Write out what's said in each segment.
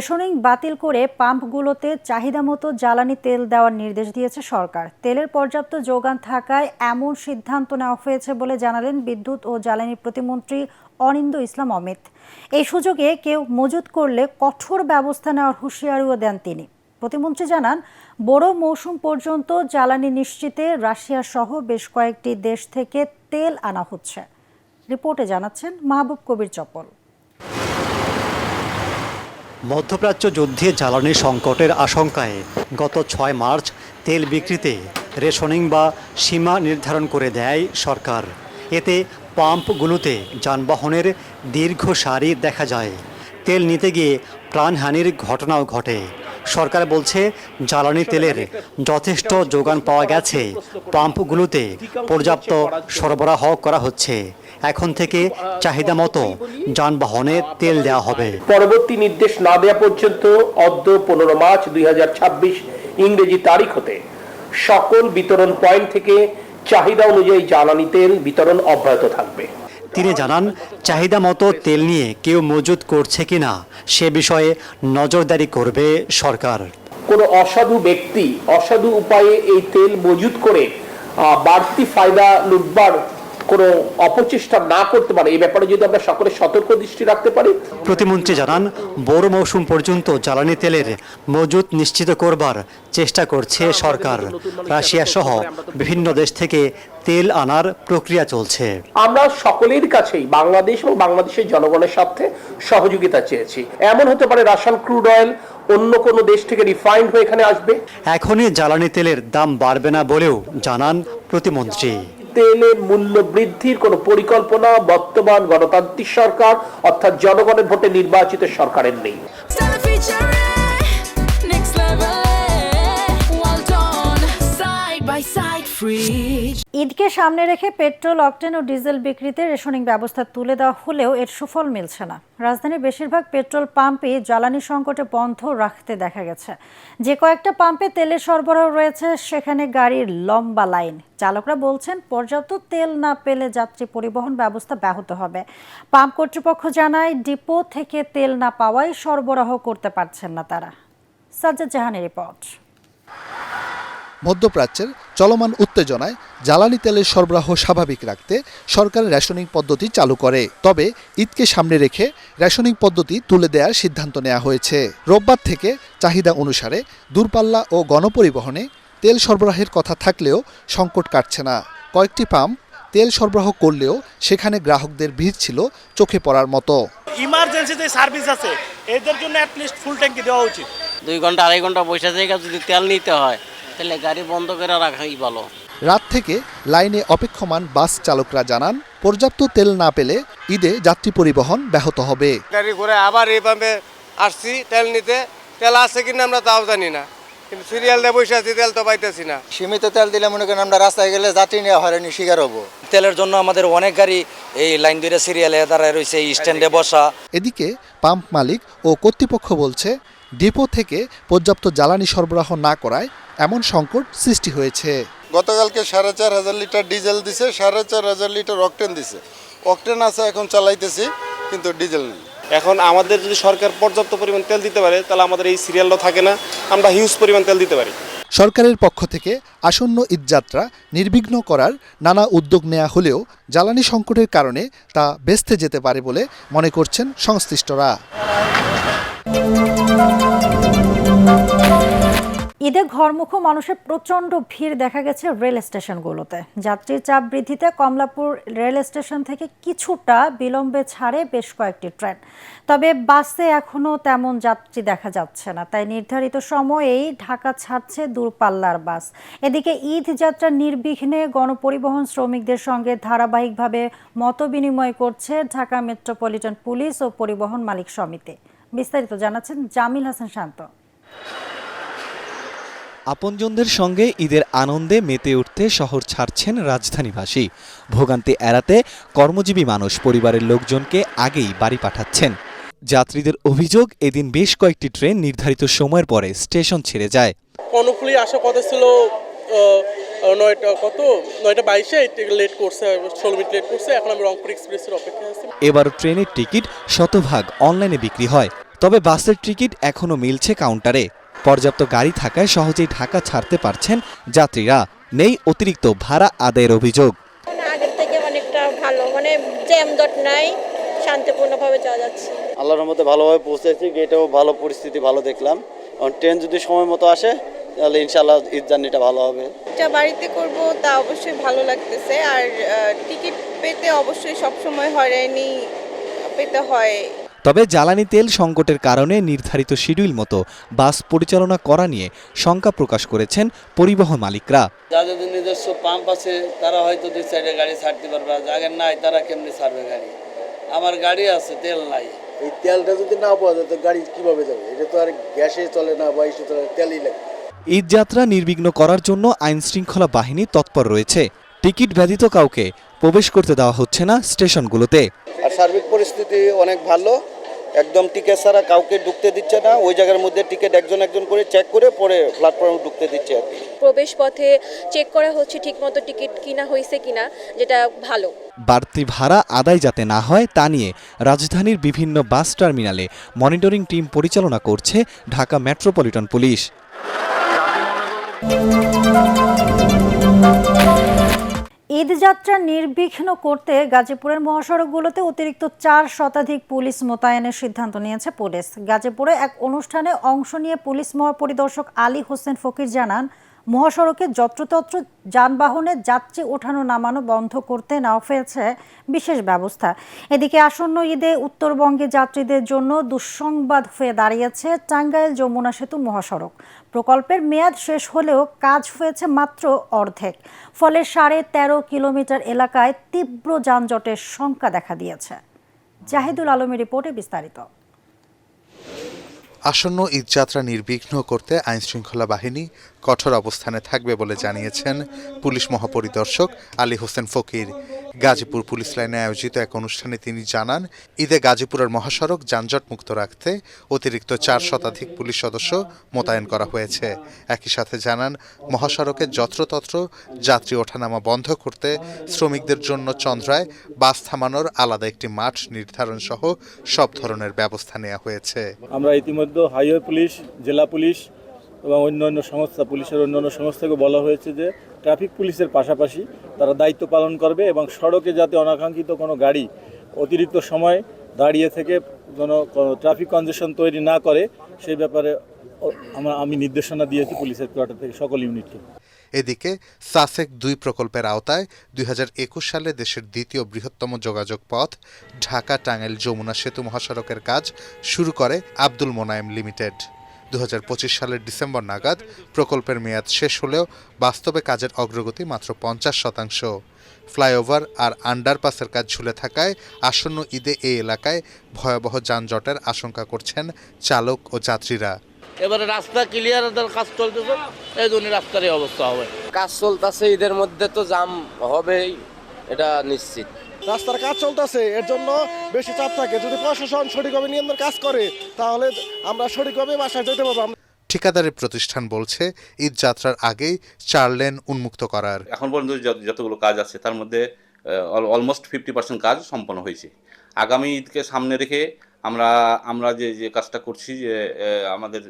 Rationing বাতিল করে পাম্পগুলোতে চাহিদামতো জ্বালানি তেল দেওয়ার নির্দেশ দিয়েছে সরকার। তেলের পর্যাপ্ত যোগান থাকায় এমন সিদ্ধান্ত নেওয়া হয়েছে বলে জানালেন বিদ্যুৎ ও জ্বালানি প্রতিমন্ত্রী অনিন্দ্য ইসলাম অমিত। এই সুযোগে কেউ মজুত করলে কঠোর ব্যবস্থা নেওয়ার হুঁশিয়ারিও দেন তিনি। প্রতিমন্ত্রী জানান, বড় মৌসুম পর্যন্ত জ্বালানি নিশ্চিতে রাশিয়া সহ বেশ কয়েকটি দেশ থেকে তেল আনা হচ্ছে। রিপোর্টে জানাচ্ছেন মাহবুব কবির চপল। মধ্যপ্রাচ্য যুদ্ধে জ্বালানি সংকটের আশঙ্কায় গত 6 মার্চ তেল বিক্রিতে রেশনিং বা সীমা নির্ধারণ করে দেয় সরকার। এতে পাম্পগুলোতে যানবাহনের দীর্ঘ সারি দেখা যায়। তেল নিতে গিয়ে প্রাণহানির ঘটনাও ঘটে। সরকার বলছে, জ্বালানি তেলের যথেষ্ট যোগান পাওয়া গেছে, পাম্পগুলোতে পর্যাপ্ত সরবরাহ করা হচ্ছে। এখন থেকে চাহিদা মতো যানবাহনে তেল দেওয়া হবে। পরবর্তী নির্দেশ না দেওয়া পর্যন্ত অদ্য 15 মার্চ 2026 ইংরেজি তারিখ হতে সকল বিতরণ পয়েন্ট থেকে চাহিদা অনুযায়ী জ্বালানি তেল বিতরণ অব্যাহত থাকবে। তিনি জানান, চাহিদা মতো তেল নিয়ে কেউ মজুত করছে কিনা সে বিষয়ে নজরদারি করবে সরকার। কোনো অসাধু ব্যক্তি অসাধু উপায়ে এই তেল মজুত করে বাড়তি ফায়দা লুটবার কোনো অপচেষ্টা না করতে পারে, এই ব্যাপারে যদি আমরা সকলে সতর্ক দৃষ্টি রাখতে পারি। প্রতিমন্ত্রী জানান, বড় মৌসুম পর্যন্ত জ্বালানি তেলের মজুত নিশ্চিত করবার চেষ্টা করছে সরকার। রাশিয়া সহ বিভিন্ন দেশ থেকে তেল আনার প্রক্রিয়া চলছে। আমরা সকলের কাছেই বাংলাদেশ এবং বাংলাদেশের জনগণের সাথে সহযোগিতা চেয়েছি। এমন হতে পারে রাশিয়ান ক্রুড অয়েল অন্য কোনো দেশ থেকে রিফাইন্ড হয়ে এখানে আসবে। এখনই জ্বালানি তেলের দাম বাড়বে না বলেও জানান প্রতিমন্ত্রী। তেলের মূল্য বৃদ্ধির কোনো পরিকল্পনা বর্তমান গণতান্ত্রিক সরকার অর্থাৎ জনগণের ভোটে নির্বাচিত সরকারের নেই। ঈদকে সামনে রেখে পেট্রোল, অকটেন ও ডিজেল বিক্রিতে রেশনিং ব্যবস্থা তুলে দেওয়া হলেও এর সুফল মিলছে না। রাজধানীর বেশিরভাগ পেট্রোল পাম্পে জ্বালানি সংকটে বন্ধ রাখতে দেখা গেছে। যে কয়েকটা পাম্পে তেলের সরবরাহ রয়েছে সেখানে গাড়ির লম্বা লাইন। চালকরা বলছেন, পর্যাপ্ত তেল না পেলে যাত্রী পরিবহন ব্যবস্থা ব্যাহত হবে। পাম্প কর্তৃপক্ষ জানায়, ডিপো থেকে তেল না পাওয়ায় সরবরাহ করতে পারছেন না তারা। সাজ্জাদ জাহানের রিপোর্ট। মধ্যপ্রাচ্যের চলমান উত্তেজনায় জ্বালানি তেলের সরবরাহ স্বাভাবিক রাখতে সরকার রেশনিং পদ্ধতি চালু করে। তবে ঈদকে সামনে রেখে রেশনিং পদ্ধতি তুলে দেওয়ার সিদ্ধান্ত নেওয়া হয়েছে। রোববার থেকে চাহিদা অনুসারে দূরপাল্লা ও গণপরিবহনে তেল সরবরাহের কথা থাকলেও সংকট কাটছে না। কয়েকটি পাম্প তেল সরবরাহ করলেও সেখানে গ্রাহকদের ভিড় ছিল চোখে পড়ার মতো। ইমার্জেন্সিতে সার্ভিস আছে, এদের জন্য অ্যাটলিস্ট ফুল ট্যাঙ্কি দেওয়া উচিত। 2 ঘন্টা 2.5 ঘন্টা বসে থেকে যদি তেল নিতে হয় তাহলে গাড়ি বন্ধ করে রাখাই ভালো। রাত থেকে লাইনে অপেক্ষমান বাস চালকরা জানান, পর্যাপ্ত তেল না পেলে ঈদে যাত্রী পরিবহন ব্যাহত হবে। গাড়ি ঘুরে আবার এই পাম্পে আসছি তেল নিতে, তেল আছে কিনা আমরা তাও জানি না, কিন্তু সিরিয়াল দিয়ে বসে আছি, তেল তো পাইতেছি না। সীমিত তেল দিলে মনে করেন আমরা রাস্তায় গেলে যাত্রী নিয়ে হয়রানি শিকার হবো। তেলের জন্য আমাদের অনেক গাড়ি এই লাইন ধরে সিরিয়ালে দাঁড়ায় রয়েছে, স্ট্যান্ডে বসা। এদিকে পাম্প মালিক ও কর্তৃপক্ষ বলছে, ডিপো থেকে পর্যাপ্ত জ্বালানি সরবরাহ না করায় এমন সংকট সৃষ্টি হয়েছে। গতকালকে 4,500 লিটার ডিজেল দিছে, 4,500 লিটার অকটেন দিছে। অকটেন আছে, এখন চালাইতেছি, কিন্তু ডিজেল নেই। এখন আমাদের যদি সরকার পর্যাপ্ত পরিমাণ তেল দিতে পারে তাহলে আমাদের এই সিরিয়ালও থাকে না, আমরা হিউজ পরিমাণ তেল দিতে পারি। সরকারের পক্ষ থেকে আসন্ন ঈদযাত্রা নির্বিঘ্ন করার নানা উদ্যোগ নেওয়া হলেও জ্বালানি সংকটের কারণে তা ভেস্তে যেতে পারে বলে মনে করছেন সংশ্লিষ্টরা। ঈদে ঘরমুখো মানুষের প্রচণ্ড ভিড় দেখা গেছে রেল স্টেশনগুলোতে। যাত্রীর চাপ বৃদ্ধিতে কমলাপুর রেল স্টেশন থেকে কিছুটা বিলম্বে ছাড়ে বেশ কয়েকটি ট্রেন। তবে বাসে এখনও তেমন যাত্রী দেখা যাচ্ছে না, তাই নির্ধারিত সময়েই ঢাকা ছাড়ছে দূরপাল্লার বাস। এদিকে ঈদ যাত্রা নির্বিঘ্নে গণপরিবহন শ্রমিকদের সঙ্গে ধারাবাহিকভাবে মতবিনিময় করছে ঢাকা মেট্রোপলিটন পুলিশ ও পরিবহন মালিক সমিতি। বিস্তারিত জানাচ্ছেন জামিল হাসান শান্ত। আপনজনদের সঙ্গে ঈদের আনন্দে মেতে উঠতে শহর ছাড়ছেন রাজধানীবাসী। ভোগান্তি এড়াতে কর্মজীবী মানুষ পরিবারের লোকজনকে আগেই বাড়ি পাঠাচ্ছেন। যাত্রীদের অভিযোগ, এদিন বেশ কয়েকটি ট্রেন নির্ধারিত সময়ের পরে স্টেশন ছেড়ে যায়। কর্ণফুলী আসার কথা ছিল 9:22 লেট করছে, 16 মিনিট লেট করছে। এখন আমি রংপুর এক্সপ্রেসের অপেক্ষায় আছি। এবার ট্রেনের টিকিট শতভাগ অনলাইনে বিক্রি হয়। তবে বাসের টিকিট এখনও মিলছে কাউন্টারে। পর্যাপ্ত গাড়ি থাকায় সহজেই ঢাকা ছাড়তে পারছেন যাত্রীরা। নেই অতিরিক্ত ভাড়া আদায়ের অভিযোগ। আগের থেকে অনেকটা ভালো, জ্যামজট নাই, শান্তিপূর্ণভাবে যাওয়া যাচ্ছে। আল্লাহর রহমতে ভালোভাবে পৌঁছেছি, গেটেও ভালো পরিস্থিতি ভালো দেখলাম। ট্রেন যদি সময় মতো আসে তাহলে ইনশাআল্লাহ ঈদ জার্নিটা ভালো হবে। এটা বাড়িতে করব তা অবশ্যই ভালো লাগতেছে। আর টিকিট পেতে অবশ্যই সবসময় হয়রানি পেতে হয়। তবে জ্বালানি তেল সংকটের কারণে নির্ধারিত শিডিউল মতো বাস পরিচালনা করা নিয়ে শঙ্কা প্রকাশ করেছেন পরিবহন মালিকরা। যাদের নিজস্ব পাম্প আছে তারা হয়তো 2 সাইডে গাড়ি ছাড়তে পারবে, যাদের নাই তারা কেমনি ছাড়বে গাড়ি? আমার গাড়ি আছে, তেল নাই। এই তেলটা যদি না পাওয়া যায় তো গাড়ি কিভাবে যাবে? এটা তো আর গ্যাসে চলে না বা ইসে চলে, তেলই লাগে। ঈদযাত্রা নির্বিঘ্ন করার জন্য আইনশৃঙ্খলা বাহিনী তৎপর রয়েছে। টিকিট ব্যতীত কাউকে প্রবেশ করতে দেওয়া হচ্ছে না স্টেশনগুলোতে। আর সার্বিক পরিস্থিতি অনেক ভালো, একদম টিকিট ছাড়া কাউকে ঢুকতে দিচ্ছে না। ওই জায়গার মধ্যে টিকিট একজন করে চেক করে পরে প্ল্যাটফর্মে ঢুকতে দিচ্ছে আর কি। প্রবেশ পথে চেক করা হচ্ছে ঠিকমতো টিকিট কিনা হয়েছে কিনা, যেটা ভালো। বাড়তি ভাড়া আদায় যাতে না হয় তা নিয়ে রাজধানীর বিভিন্ন বাস টার্মিনালে মনিটরিং টিম পরিচালনা করছে ঢাকা মেট্রোপলিটন পুলিশ। ঈদযাত্রা নির্বিঘ্ন করতে গাজীপুরের মহাসড়কগুলোতে অতিরিক্ত 4 শতাধিক পুলিশ মোতায়েনের সিদ্ধান্ত নিয়েছে পুলিশ। গাজীপুরে এক অনুষ্ঠানে অংশ নিয়ে পুলিশ মহাপরিদর্শক আলী হোসেন ফকির জানান, মহাসড়কে যত্রতত্র যানবাহনে যাত্রী ওঠানো নামানো বন্ধ করতে নেওয়া হয়েছে বিশেষ ব্যবস্থা। এদিকে আসন্ন ঈদে উত্তরবঙ্গে যাত্রীদের জন্য দুঃসংবাদ হয়ে দাঁড়িয়েছে টাঙ্গাইল যমুনা সেতু মহাসড়ক। প্রকল্পের মেয়াদ শেষ হলেও কাজ হয়েছে মাত্র অর্ধেক, ফলে 13.5 কিলোমিটার এলাকায় তীব্র যানজটের শঙ্কা দেখা দিয়েছে। জাহিদুল আলমের রিপোর্টে বিস্তারিত। আসন্ন ঈদযাত্রা নির্বিঘ্ন করতে আইনশৃঙ্খলা বাহিনী কঠোর অবস্থানে থাকবে বলে জানিয়েছেন পুলিশ মহাপরিদর্শক আলী হোসেন ফকির। গাজীপুর পুলিশ লাইনে আয়োজিত এক অনুষ্ঠানে তিনি জানান, ঈদে গাজীপুরের মহাসড়ক যানজট মুক্ত রাখতে অতিরিক্ত 4 শতাধিক পুলিশ সদস্য মোতায়েন করা হয়েছে। একই সাথে জানান, মহাসড়কে যত্রতত্র যাত্রী ওঠানামা বন্ধ করতে শ্রমিকদের জন্য চন্দ্রায় বাস থামানোর আলাদা একটি মাঠ নির্ধারণ সহ সব ধরনের ব্যবস্থা নেওয়া হয়েছে। আমরা ইতিমধ্যে হাইওয়ে পুলিশ, জেলা পুলিশ এবং অন্যান্য সংস্থা, পুলিশের অন্যান্য সংস্থাকে বলা হয়েছে যে ট্রাফিক পুলিশের পাশাপাশি তারা দায়িত্ব পালন করবে এবং সড়কে যাতে অনাকাঙ্ক্ষিত কোনো গাড়ি অতিরিক্ত সময় দাঁড়িয়ে থেকে কোনো ট্রাফিক কনজেশন তৈরি না করে সেই ব্যাপারে আমি নির্দেশনা দিয়েছি পুলিশের কোয়ার্টার থেকে সকল ইউনিটকে। এদিকে সাসেক 2 প্রকল্পের আওতায় 2021 সালে দেশের দ্বিতীয় বৃহত্তম যোগাযোগ পথ ঢাকা টাঙ্গাইল যমুনা সেতু মহাসড়কের কাজ শুরু করে আব্দুল মোনায়েম লিমিটেড। 2025 সালের ডিসেম্বর নাগাদ প্রকল্পের মেয়াদ শেষ হলেও বাস্তবে কাজের অগ্রগতি মাত্র 50%। ফ্লাইওভার আর আন্ডারপাসের কাজ ঝুলে থাকায় আসন্ন ঈদে এই এলাকায় ভয়াবহ যানজটের আশঙ্কা করছেন চালক ও যাত্রীরা। এবারে রাস্তা ক্লিয়ার কাজ চলতেছে, এই জন্য রাস্তার এই অবস্থা হবে। কাজ চলতেছে, ঈদের মধ্যে তো জাম হবেই, এটা নিশ্চিত। রাস্তার কাজ চলতেছে, এর জন্য বেশি চাপ থাকে। যদি প্রশাসন সঠিকভাবে নিয়ন্ত্রণ কাজ করে তাহলে আমরা সঠিকভাবে বাসায় যেতে পারবো। ঠিকাদারি প্রতিষ্ঠান বলছে, ঈদ যাত্রার আগেই 4 লেন উন্মুক্ত করার। এখন পর্যন্ত যতগুলো কাজ আছে তার মধ্যে অলমোস্ট 50% কাজ সম্পন্ন হয়েছে। আগামী ঈদকে সামনে রেখে আমরা যে কাজটা করছি, যে আমাদের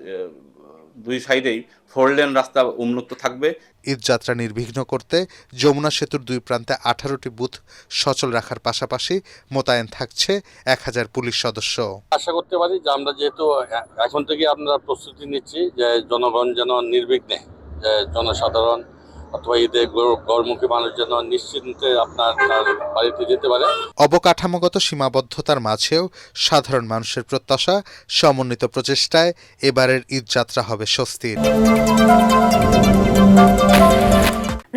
2 সাইডেই 4 লেন রাস্তা উন্মুক্ত থাকবে। ঈদযাত্রা নির্বিঘ্ন করতে যমুনা সেতুর 2 প্রান্তে 18টি বুথ সচল রাখার পাশাপাশি মোতায়েন থাকছে 1000 পুলিশ সদস্য। আশা করতে পারি যে আমরা যেহেতু এখন থেকে আমরা প্রস্তুতি নিচ্ছি যে জনগণ যেন নির্বিঘ্নে, জনসাধারণ অথবা ঈদে গড়মুখী মানুষ যেন নিশ্চিন্তে আপনার বাড়িতে যেতে পারে। অবকাঠামোগত সীমাবদ্ধতার মাঝেও সাধারণ মানুষের প্রত্যাশা, সমন্বিত প্রচেষ্টায় এবারের ঈদযাত্রা হবে স্বস্তির।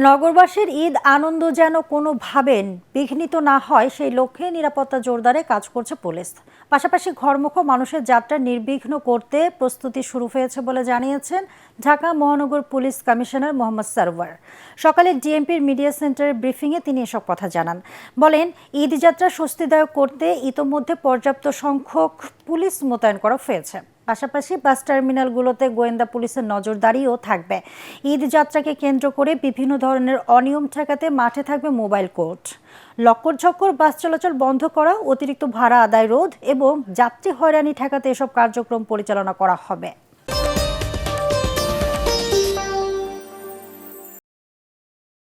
নগরবাসীর ঈদ আনন্দ যেন কোনোভাবে বিঘ্নিত না হয় সেই লক্ষ্যে নিরাপত্তা জোরদারে কাজ করছে পুলিশ। পাশাপাশি ঘরমুখো মানুষের যাত্রা নির্বিঘ্ন করতে প্রস্তুতি শুরু হয়েছে বলে জানিয়েছেন ঢাকা মহানগর পুলিশ কমিশনার মোহাম্মদ সারওয়ার। সকালে ডিএমপির মিডিয়া সেন্টারের ব্রিফিংয়ে তিনি এসব কথা জানান। বলেন, ঈদযাত্রা স্বস্তিদায়ক করতে ইতোমধ্যে পর্যাপ্ত সংখ্যক পুলিশ মোতায়েন করা হয়েছে। পাশাপাশি বাস টার্মিনালগুলোতে গোয়েন্দা পুলিশের নজরদারিও থাকবে। ঈদ যাত্রাকে কেন্দ্র করে বিভিন্ন ধরনের অনিয়ম ঠেকাতে মাঠে থাকবে মোবাইল কোর্ট। লক্কর-ঝক্কর বাস চলাচল বন্ধ করা, অতিরিক্ত ভাড়া আদায় রোধ এবং যাত্রী হয়রানি ঠেকাতে এসব কার্যক্রম পরিচালনা করা হবে।